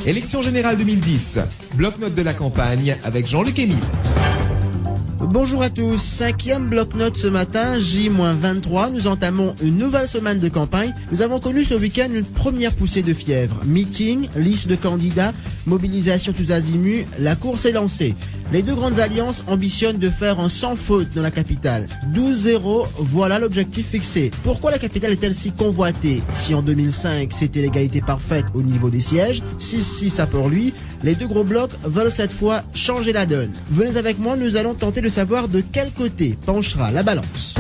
Élection générale 2010, bloc-notes de la campagne avec Jean-Luc Émile. Bonjour à tous, 5e bloc-notes ce matin, J-23, nous entamons une nouvelle semaine de campagne. Nous avons connu ce week-end une première poussée de fièvre. Meeting, liste de candidats, mobilisation tous azimuts, la course est lancée. Les deux grandes alliances ambitionnent de faire un sans faute dans la capitale. 12-0, voilà l'objectif fixé. Pourquoi la capitale est-elle si convoitée? Si en 2005 c'était l'égalité parfaite au niveau des sièges, 6-6 à Port-Louis, les deux gros blocs veulent cette fois changer la donne. Venez avec moi, nous allons tenter de savoir de quel côté penchera la balance.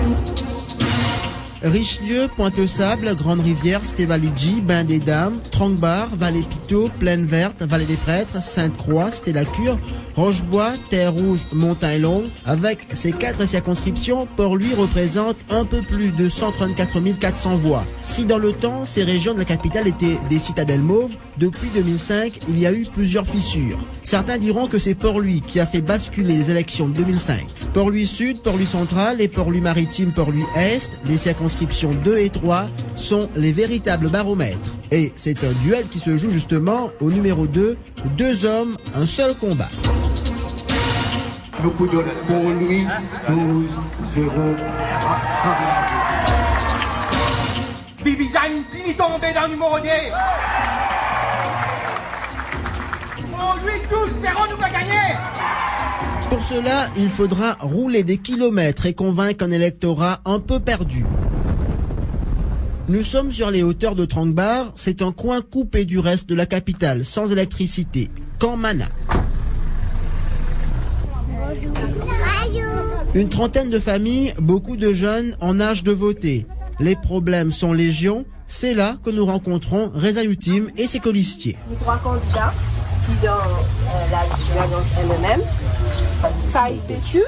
Richelieu, Pointe-aux-Sables, Grande-Rivière, Cité-Validji, Bain des Dames, Tranquebar, Vallée-Pitot, Plaine Verte, Vallée des Prêtres, Sainte-Croix, Cité-la-Cure, Rochebois, Terre-Rouge, Montagne-Longue. Avec ces 4 circonscriptions, Port-Louis représente un peu plus de 134 400 voix. Si dans le temps, ces régions de la capitale étaient des citadelles mauves, depuis 2005, il y a eu plusieurs fissures. Certains diront que c'est Port-Louis qui a fait basculer les élections de 2005. Port-Louis Sud, Port-Louis Central et Port-Louis Maritime, Port-Louis Est, les circonscriptions 2 et 3 sont les véritables baromètres. Et c'est un duel qui se joue justement au numéro 2, 2 hommes, un seul combat. Nous pouvons pour lui 12-0. Bibizane finit tombé dans le numéro 2. Pour lui 12-0, nous va gagner. Pour cela, il faudra rouler des kilomètres et convaincre un électorat un peu perdu. Nous sommes sur les hauteurs de Tranquebar, c'est un coin coupé du reste de la capitale, sans électricité. Camp Mana. Une trentaine de familles, beaucoup de jeunes en âge de voter. Les problèmes sont légion, c'est là que nous rencontrons Reza Youtim et ses colistiers. Les 3 candidats qui dans l'alliance MMM, Saïd Pétu,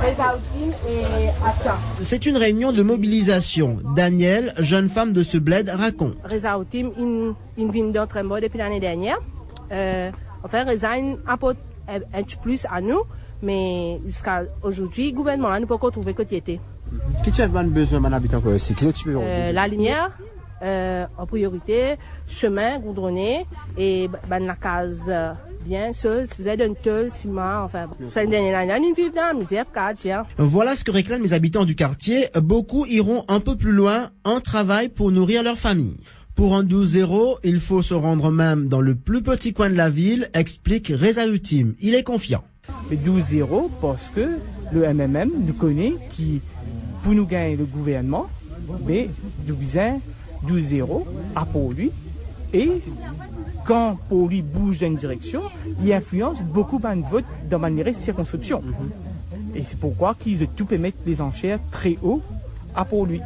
Reza Youtim et Atia. C'est une réunion de mobilisation. Daniel, jeune femme de ce bled, raconte. Reza Youtim, il vient d'entrer mort depuis l'année dernière. Enfin, Reza apporte un petit plus à nous, mais jusqu'à aujourd'hui, le gouvernement n'a pas trouvé que tu étais. Qu'est-ce que tu as besoin d'un habitant aussi? La lumière, en priorité, chemin goudronné et la case bien seule, si vous avez un tôle, ciment, enfin, c'est une dernière année, ils vivent dans la misère, quartier. Voilà ce que réclament les habitants du quartier. Beaucoup iront un peu plus loin, un travail pour nourrir leur famille. Pour un 12-0, il faut se rendre même dans le plus petit coin de la ville, explique Reza Youtim. Il est confiant. Mais 12-0 parce que le MMM nous connaît qui, pour nous gagner le gouvernement, mais nous besoin 12-0 à Port-Louis. Et quand Port-Louis bouge dans une direction, il influence beaucoup de votes dans ma circonscription. Et c'est pourquoi qu'ils veulent tout mettre des enchères très haut à Port-Louis.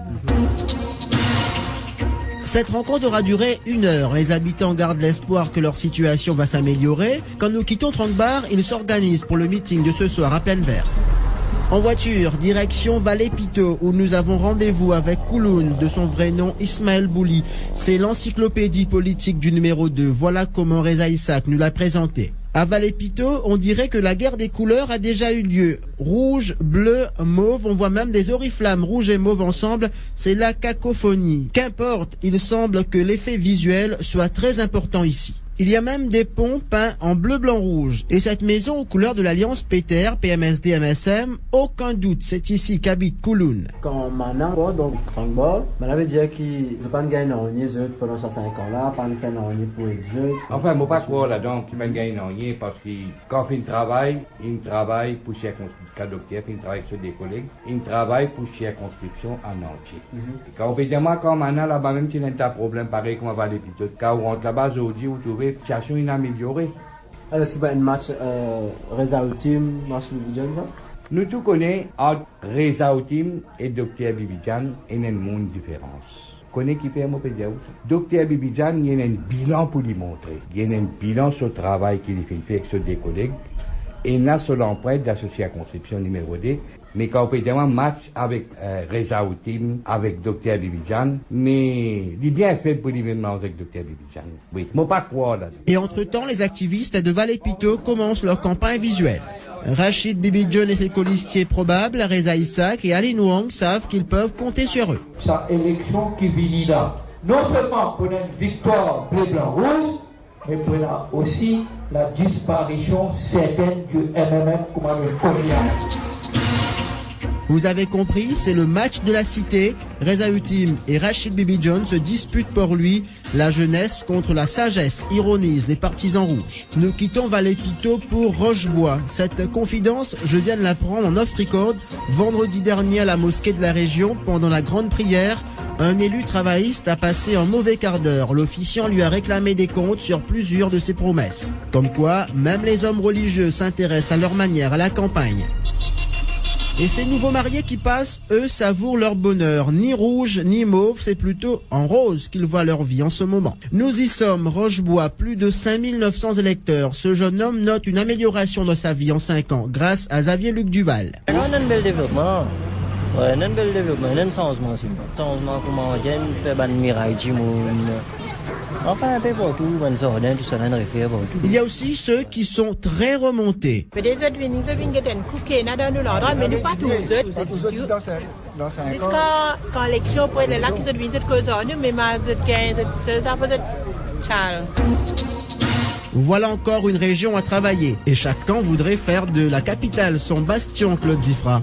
Cette rencontre aura duré 1 heure. Les habitants gardent l'espoir que leur situation va s'améliorer. Quand nous quittons Tranquebar, ils s'organisent pour le meeting de ce soir à Plaine Verte. En voiture, direction Vallée-Pitot, où nous avons rendez-vous avec Kouloun, de son vrai nom Ismaël Bouli. C'est l'encyclopédie politique du numéro 2. Voilà comment Reza Isaac nous l'a présenté. À Vallée-Pitot, on dirait que la guerre des couleurs a déjà eu lieu. Rouge, bleu, mauve, on voit même des oriflammes rouge et mauve ensemble. C'est la cacophonie. Qu'importe, il semble que l'effet visuel soit très important ici. Il y a même des ponts peints en bleu, blanc, rouge. Et cette maison aux couleurs de l'alliance PTR, PMSD, MSM, aucun doute, c'est ici qu'habite Kouloun. Quand maintenant, donc, Tranquebar, on avait dit qu'il ne veut pas gagner en pendant ces 5 ans-là, pas nous faire pour les jeux. Enfin, je ne pas croire là-dedans qu'il va gagner en parce que quand il travaille pour circonscription docteur, il travaille sur des collègues, il travaille pour circonscription en entier. Quand on évidemment, quand maintenant, là-bas, même s'il y a un problème pareil comme on va les pitons, quand on rentre là-bas, aujourd'hui, vous trouvez la situation inaméliorée. Alors, est-ce qu'il y a un match Reza Youtim, match Bibidjan, ça? Nous tous connaissons entre Reza Youtim et Dr Bibidjan, il y a une monde différence. Connais qui peut me dire ça? Dr Bibidjan, il y a un bilan pour lui montrer. Il y a un bilan sur le travail qu'il fait avec des collègues. Et il y a sur l'empreinte d'associer à conscription numéro 2. Mais quand on peut dire un match avec Reza Youtim, avec Dr Bibidjan, mais il est bien fait pour l'événement avec Dr Bibidjan. Oui, moi pas croire là. Et entre-temps, les activistes de Vallée-Pitot commencent leur campagne visuelle. Rachid Bibidjan et ses colistiers probables, Reza Isaac et Ali Nouang savent qu'ils peuvent compter sur eux. Cette élection qui vient là, non seulement pour une victoire bleu-blanc-rouge, mais pour aussi la disparition certaine du MMM comme un cognac. Vous avez compris, c'est le match de la cité. Reza Utim et Rachid Bibi John se disputent pour lui. La jeunesse contre la sagesse, ironisent les partisans rouges. Nous quittons Vallée-Pito pour Rochebois. Cette confidence, je viens de l'apprendre en off-record vendredi dernier à la mosquée de la région pendant la grande prière. Un élu travailliste a passé un mauvais quart d'heure. L'officiant lui a réclamé des comptes sur plusieurs de ses promesses. Comme quoi, même les hommes religieux s'intéressent à leur manière à la campagne. Et ces nouveaux mariés qui passent, eux, savourent leur bonheur. Ni rouge, ni mauve, c'est plutôt en rose qu'ils voient leur vie en ce moment. Nous y sommes, Rochebois, plus de 5900 électeurs. Ce jeune homme note une amélioration de sa vie en 5 ans, grâce à Xavier Luc Duval. On a un bel développement. Ouais, un bel développement, un changement aussi. Changement comment on vient, faire un miracle, enfin, un peu pour tout, tout ça, il y a aussi ceux qui sont très remontés. Voilà encore une région à travailler. Et chacun voudrait faire de la capitale son bastion, Claude Zifra.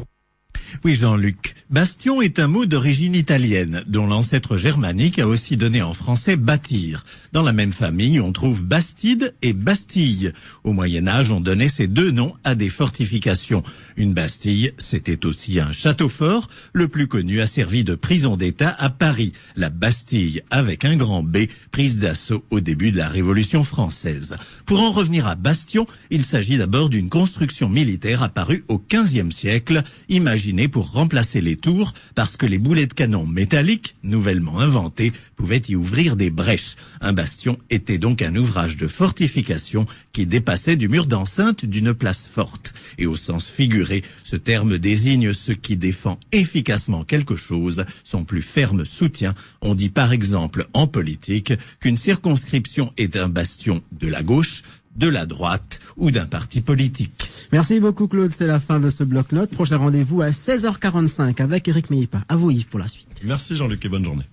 Oui, Jean-Luc. Bastion est un mot d'origine italienne, dont l'ancêtre germanique a aussi donné en français bâtir. Dans la même famille, on trouve Bastide et Bastille. Au Moyen-Âge, on donnait ces deux noms à des fortifications. Une Bastille, c'était aussi un château fort. Le plus connu a servi de prison d'État à Paris. La Bastille, avec un grand B, prise d'assaut au début de la Révolution française. Pour en revenir à Bastion, il s'agit d'abord d'une construction militaire apparue au XVe siècle, imaginée pour remplacer les tours parce que les boulets de canon métalliques, nouvellement inventés, pouvaient y ouvrir des brèches. Un bastion était donc un ouvrage de fortification qui dépassait du mur d'enceinte d'une place forte. Et au sens figuré, ce terme désigne ce qui défend efficacement quelque chose, son plus ferme soutien. On dit par exemple en politique qu'une circonscription est un bastion de la gauche, de la droite ou d'un parti politique. Merci beaucoup Claude, c'est la fin de ce bloc-notes. Prochain rendez-vous à 16h45 avec Eric Meipa. À vous Yves pour la suite. Merci Jean-Luc et bonne journée.